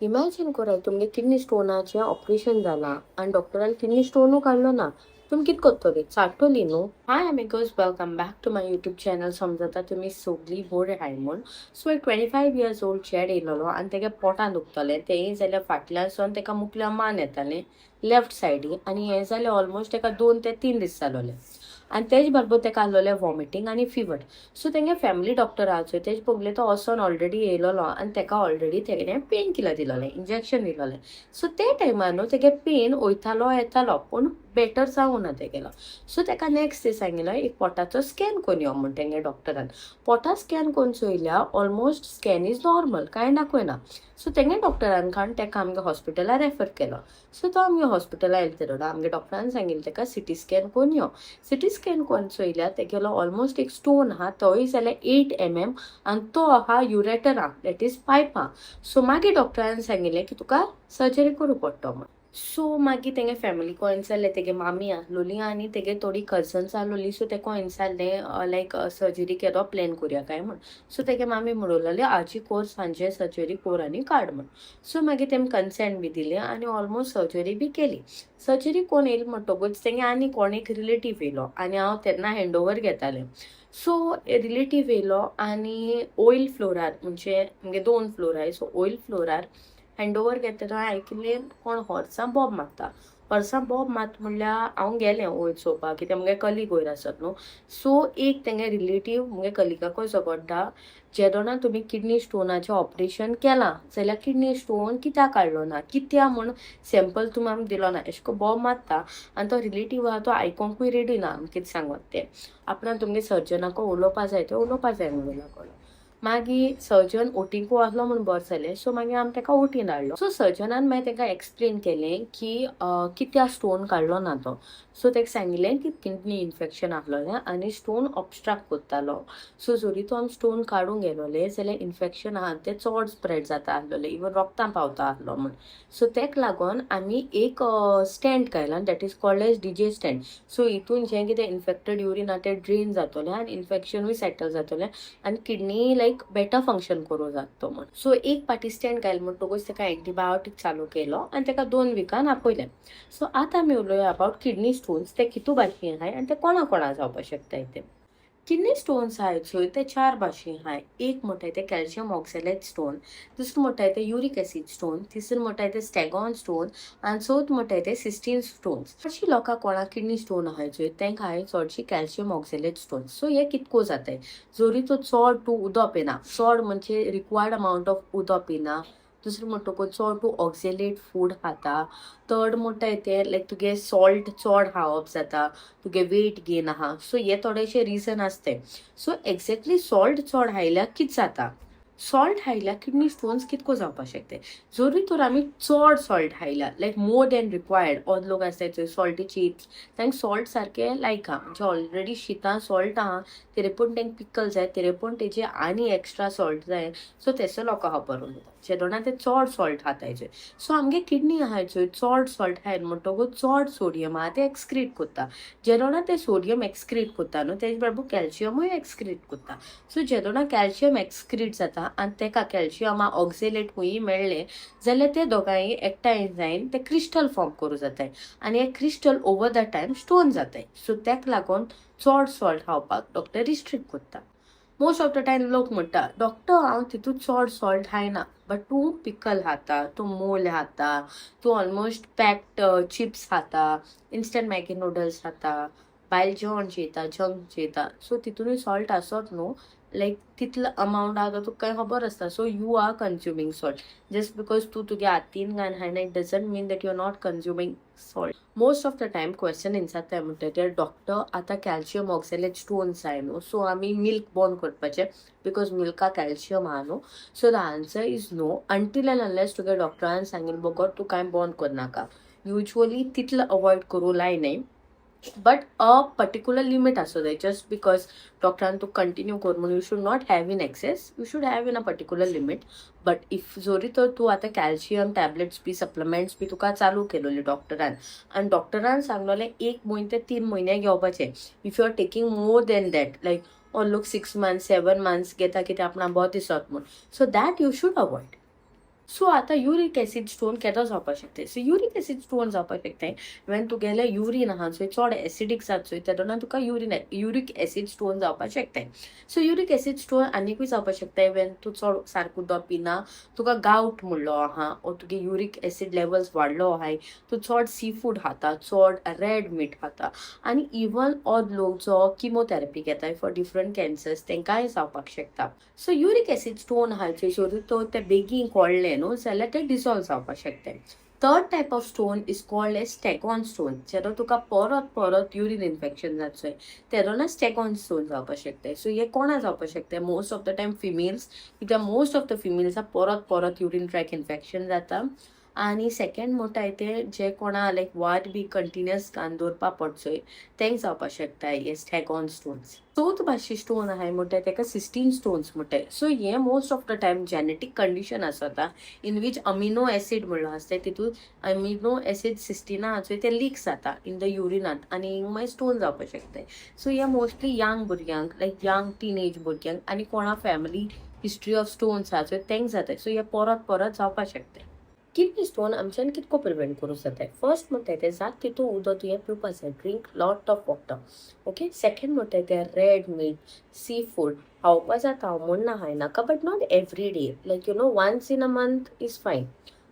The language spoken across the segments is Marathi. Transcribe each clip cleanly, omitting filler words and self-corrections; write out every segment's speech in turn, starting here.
इमॅजिन करा तुमगे किडनी स्टोनाचें ऑपरेशन जाला आनी डॉक्टरान किडनी स्टोनू काडलो ना. तुमी कितें करतली? चाट्टली न्हू. Hi amigos, welcome back to my YouTube channel. समजता तुमी सगळीं बरी हाय म्हूण. सो एक 25 इयर्स ओल्ड चेड येयलोलो आनी तेगे पोटान दुखतलें. तेंय जाल्यार फाटल्यानसून तेका मुखल्या मान येतालें लेफ्ट सायडीन आनी हें जालें ऑलमोस्ट तेका 2 ते 3 दीस जालोले. आनी तेज बरोबर तेका आहलोलें वॉमिटींग आनी फिवर. सो तेंगे फॅमिली डॉक्टर आहा चोय तेज पगले तो वोसोन ऑलरेडी येयलोलो आनी तेका ऑलरेडी तेणें पेन किलर दिलोलें, इंजेक्शन दिलोलें. सो ते टायमार न्हू तेगे पेन वयतालो येतालो पूण बेटर जावना तेगेलो. सो तेका नेक्स्ट डे सांगिल्लो एक पोटाचो स्कॅन कोन्न यो म्हूण तेंगे डॉक्टरान. पोटा स्कॅन कोन्न चोयल्यार ऑलमोस्ट स्कॅन इज नॉर्मल, कांय दाखयना. सो तेंगे डॉक्टरान काण तेका आमगे हॉस्पिटलार रेफर केलो. सो तो आमगे हॉस्पिटलार येयलो आमगे डॉक्टरान सांगिल्लें तेका सिटी स्कॅन कोन्न यो. सिटी स्कॅन कोन्न चोयल्यार तेगेलो ऑलमोस्ट एक स्टोन आहा तोय जाल्यार 8 mm आनी तो आहा युरेटराक, दॅट इज पायपा. सो मागीर डॉक्टरान सांगिल्लें की तुका सर्जरी करूं पडटो म्हूण. सो मागीर तेंगे फॅमिली को इन्साल्लें, तेगे मामी आहलोली आनी तेगे थोडी कजन्स आहलोली. सो तेको इन्साल्लें लायक सर्जरी केलो प्लॅन करुया काय म्हूण. सो तेगे मामी म्हणलोली आजी कोर सांजे सर्जरी कोर आनी काड म्हूण. सो मागीर तेमी कन्सेंट बी दिलें आनी ऑलमोस्ट सर्जरी बी केली. सर्जरी कोन्न येयली म्हणटकूच तेंगे आनी कोण एक रिलेटीव येयलो आनी हांव तेन्ना हँडओवर घेतालें. सो रिलेटीव येयलो आनी ऑयल फ्लोरार म्हणजे आमगे 2 फ्लोर आहाय. सो ऑयल फ्लोरार हँडओवर घेतना आयकलें कोण हॉर्सां बॉब मारता. हॉर्सां बॉब मात म्हणल्यार हांव गेलें वयर चोवपाक कित्याक मुगे कलीग वयर आसत न्हू. सो एक तेंगे रिलेटीव मुगे कलिगाकूय झगडटा, जेदोना तुमी किडनी स्टोनाचें ऑपरेशन केलां जाल्यार किडनी स्टोन कित्याक काडलो ना, कित्या म्हूण सॅम्पल तुमी आमकां दिलो ना, एशें कोन्न बॉब मारता. आनी तो रिलेटीव आहा तो आयकोंकूय रेडी ना कितें सांगोत तें. आपणान तुमगे सर्जनाको उलोवपा जाय तें उलोवपा जाय म्हणून लागलो. मागीर सर्जन ओटीकू आहलो म्हूण बरें जालें. सो मागीर आमी तेका ओटीन धाडलो. सो सर्जनान मागीर तेका एक्सप्लेन केलें की कित्या स्टोन काडलो ना तो. सो तेका सांगिल्लें की किडनी इन्फेक्शन आहलोलें आनी स्टोन ऑबस्ट्रक्ट कोत्तालो. सो जोरी तो आमी स्टोन काडूंक गेलोले जाल्यार इन्फेक्शन आहा तें चड स्प्रेड जाता आहलोलें, इवन रोगतां पावता आहलो म्हूण. सो तेका लागोन आमी एक स्टॅन्ड काडलां, that is called as DJ stand. So हितून जें कितें इन्फेक्टेड युरीन आहा तें ड्रेन जातोलें आनी इन्फेक्शनूय सेटल जातोलें आनी किडनी लायक बेटर फंक्शन करूं जातो म्हूण. सो एक पाटी स्टॅन्ड घायल म्हणटकूच तेका एंटीबायोटीक चालू केलो आनी तेका 2 विकान आपयलें. सो आतां आमी उलोवया अबावट किडनी स्टोन्स. ते कितू भाशेन आहाय आनी ते कोणा कोणा जावपाक शकताय ते. किडनी स्टोन्स आहाय चोय ते 4 भाशेन आहाय. एक म्हणटाय ते कॅल्शियम ऑक्सॅलेट स्टोन, दुसरो म्हणटाय ते युरिक एसीड स्टोन, तिसरो म्हणटाय ते स्टॅगॉन स्टोन आनी चवथ म्हणटाय ते सिस्टीन स्टोन्स. चडशीं लोकां कोणाक किडनी स्टोन आहाय चोय तेंकां हाय चडशी कॅल्शियम ऑक्सॅलेट स्टोन्स. सो हे कितको जाताय जोरी तो चड तूं उदो पिना, चड म्हणजे रिक्वायर्ड अमावंट ऑफ उदो पिना. दुसरें म्हणटकूच चड तूं ऑक्सॅलेट फूड खाता. थर्ड म्हणटाय ते लायक तुगे सॉल्ट चड खावप जाता, तुगे वेट गेन आहा. सो हे थोडेशे रिझन आसताय. सो एक्झॅक्टली सॉल्ट चड खायल्यार कितें जाता? सॉल्ट खायल्यार किडनी स्टोन्स कितको जावपाक शकताय. जोरी तर आमी चड सॉल्ट खायल्यार लायक मोर दॅन रिक्वायर्ड, ओद लोक आसताय चोय सॉल्टी चिप्स, तांकां सॉल्ट सारकें लायक आहा म्हणजे ऑलरेडी शितां सॉल्ट आहा तेरेपूण तांकां पिकल जाय, तेरेपूण तेजे आनी एक्स्ट्रा सॉल्ट जाय. सो तेसो लोकां खावपाक उरता जेदोना ते चड सॉल्ट खाताय चोय. सो आमगे किडनी आहाय चोय चड सॉल्ट खायन म्हणटकूच चड सोडियम आहा ते एक्सक्रीट कोत्ता. जेदोना ते सोडियम एक्सक्रीट कोत्ता न्हू तेजे बरोबर कॅल्शियमूय एक्सक्रीट कोत्ता. सो जेदोना कॅल्शियम एक्सक्रीट जाता आनी तेका कॅल्शियमा ऑक्सॅलेट खूंयी मेळ्ळें जाल्यार ते दोगांय एकठांय जायन ते क्रिस्टल फॉर्म करूं जाताय आनी हे crystal over the time stone जाताय. सो तेका लागोन चड सॉल्ट खावपाक डॉक्टर रिस्ट्रिक्ट कोत्ता. मोस्ट ऑफ द टायम लोक म्हणटा डॉक्टर हांव तितून चड सॉल्ट खायना, बट तूं पिकल खाता, तूं मोल खाता, तूं ऑलमोस्ट पॅक्ड चिप्स खाता, इन्स्टंट मॅगी नूडल्स खाता, भायल जेवण जेयता, जंक जेयता. सो तितूनय सॉल्ट आसत न्हू, लायक तितलो अमावंट आहा तो तुका काय खबर आसता. So you are consuming salt. Just because तूं तुगे हातीन घायन खायना it doesn't mean that you are not consuming salt. Most of the time question विचारताय म्हणटा ते डॉक्टर आतां कॅल्शियम ऑक्सॅलेट स्टोन्स जाय न्हू, सो आमी मिल्क बंद करपाचें बिकॉज मिल्का कॅल्शियम आहा न्हू. So the answer is no until and unless तुगे डॉक्टरान सांगिल्लें बगत तूं कांय बंद करनाका. युजली तितलो अवॉयड करूं लायनाय, बट अ पर्टिक्युलर लिमिट आसूं जाय. जस्ट बिकॉज डॉक्टरान तूं कंटिन्यू कर म्हणून you should not have in excess, you should have in a particular limit. But if जोरी तर तूं आतां कॅल्शियम टॅबलेट्स बी सप्लिमेंट्स बी तुका चालू केलोली डॉक्टरान आनी डॉक्टरान सांगलोलें 1 म्हयने ते 3 म्हयने घेवपाचें. If you are taking more than that like or लोक 6 months 7 months घेता कितें आपणा बरो दिसत म्हूण, so that you should avoid. So आता युरीक एसीड स्टोन केदो जावपाक शकता. सो युरीक एसीड स्टोन जावपाक शकता वेन तुगेले युरीन आहा चोय चड एसिडीक जातचोय तेदोना तुका युरीक एसीड स्टोन जावपाक शकता. सो युरीक एसीड स्टोन आनीकूय जावपाक शकता वेन तूं चड सारको उदक पिना, तुका गावट म्हणलो आहा ओ तुगे युरीक एसीड लेवल्स वाडलो आहाय, तूं चड सी फूड खाता, चड रेड मीट खाता आनी इवन ओद लोक जो किमोथेरपी घेताय फॉर डिफरंट कॅन्सर्स तेंकांय जावपाक शकता. सो युरीक एसीड स्टोन आहाय चोय जर तो ते बेगीन कोळ्ळे न्हू जाल्यार ते डिसॉल्व जावपाक शकता. Third type of stone is called as staghorn stone. जेन्ना तुका परत परत युरीन इन्फेक्शन जातचोय तेदोना स्टेगॉन स्टोन जावपाक शकता. सो हे कोणा जावपाक शकता? Most of the time females, कित्याक मोस्ट ऑफ द फिमेल्सा परत परत युरीन ट्रॅक इन्फेक्शन जाता. आनी सेकंड म्हणटाय ते जे कोणा लायक वाट बी कंटिन्युअस घान दवरपा पडचोय तेंक जावपाक शकता हे स्टेगॉन स्टोन्स. चवथ भाशे स्टोन आहाय म्हणटाय तेका सिस्टीन स्टोन्स म्हणटाय. सो हे most of the time genetic condition आसता इन वीच अमिनो एसीड म्हणलो आसता तितून अमिनो एसीड सिस्टिना आसोय ते लीक जाता इन द युरिनांत आनी मागीर स्टोन जावपाक शकता. सो हे मोस्टली यंग भुरग्यांक लायक यंग टीनेज भुरग्यांक आनी कोणा फॅमिली हिस्ट्री ऑफ स्टोन्स आहा चोय तेंक जाताय. सो हे परत परत जावपाक शकता. किडनी स्टोन आमच्यान कितको प्रिवेंट करूं जाता. फर्स्ट म्हणटाय ते जात तितू उदक तुवें पिवपा जाय. Drink lot of water. Okay. Second म्हणटाय ते रेड मीट, सी फूड खावपा जाता हांव म्हणना हाय नाका but not every day. Like once in a month is fine.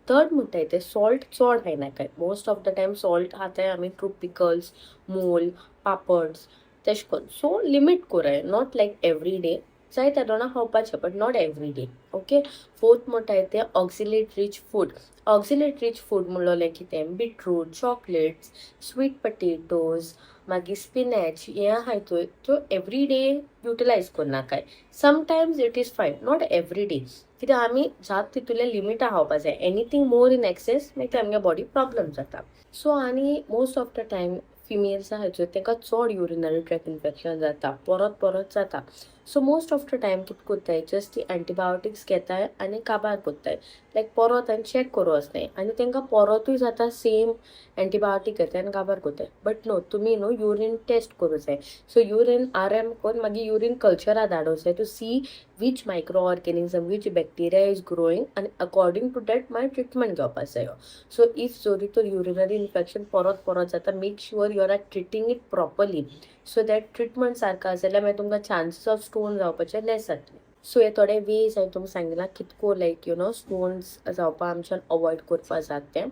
Third म्हणटाय ते सॉल्ट चड खाय नाकाय. Most of the time salt खाताय आमी थ्रू पिकल्स, मोल, पापड्स तेश कोन्न. सो लिमीट कोराय. Not like every day. जाय तेदोना खावपाचें but not every day. Okay. Fourth म्हणटाय ते oxalate rich food. Oxalate rich food म्हणलोलें कितें? बीटरूट, चॉकलेट्स, स्वीट पटेटोज, मागीर स्पिनॅच हे आहाय चोय त्यो एवरी डे युटिलायज करनाकाय. Sometimes it is fine, not every day. कित्याक आमी जात तितूलें लिमिटा खावपा जाय. एनीथींग मोर इन एक्सेस मागीर ते आमगे बॉडी प्रॉब्लम जाता. सो आनी most of the time females आहाय चोय तेंकां चड युरिनरी ट्रॅक इन्फेक्शन जाता, परत परत जाता. So most of the time कितें कोत्ताय जस्ट ती एंटिबायोटिक्स घेताय आनी काबार कोत्ताय. लायक परत आनी चॅक करूं वचनाय आनी तेंकां परतूय जाता सेम एंटिबायोटीक घेताय आनी काबार कोत्ताय. बट नो तुमी युरीन टेस्ट करूं जाय. सो युरीन RM कोन्न मागीर युरीन कल्चरा धाडूं जाय to see which microorganism, which bacteria is growing आनी अकॉर्डिंग टू दॅट मागीर ट्रिटमेंट घेवपाक जायो. सो इफ जोरी तर युरिनरी इन्फेक्शन परत परत जाता make sure you are treating it properly. So that treatment सारको जाल्यार मागीर तुमकां चान्सीस ऑफ स्टोन जावपाचे लेस जातले. सो हे थोडे वेज हांवें तुमकां सांगिला कितको लायक स्टोन्स जावपा आमच्यान अवॉयड करपा जात तें.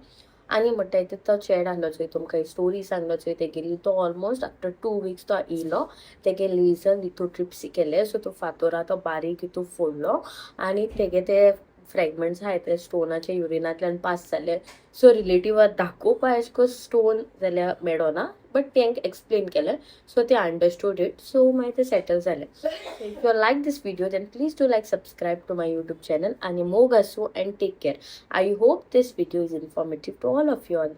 आनी म्हणटाय ते तो चेड आहलो चोय तुमकां स्टोरी सांगलो चोय तेगेली तो ऑलमोस्ट आफ्टर 2 weeks तो येयलो. तेगे लेजर हितू ट्रिप्सी केले. सो तो फातोरा तो बारीक हितू फोडलो आनी तेगे ते फ्रॅगमेंट्स आहाय ते स्टोनाचे युरिनांतल्यान पास जाले. सो रिलेटिव्हाक दाखोवपा एश को स्टोन जाल्यार मेळोना बट तेंक एक्सप्लेन केलें. सो ते अंडरस्टूड इट. सो मागीर ते सेटल जालें. If you like this video then please do like, subscribe to my YouTube channel and mogasu and take care. I hope this video is informative to all of you all.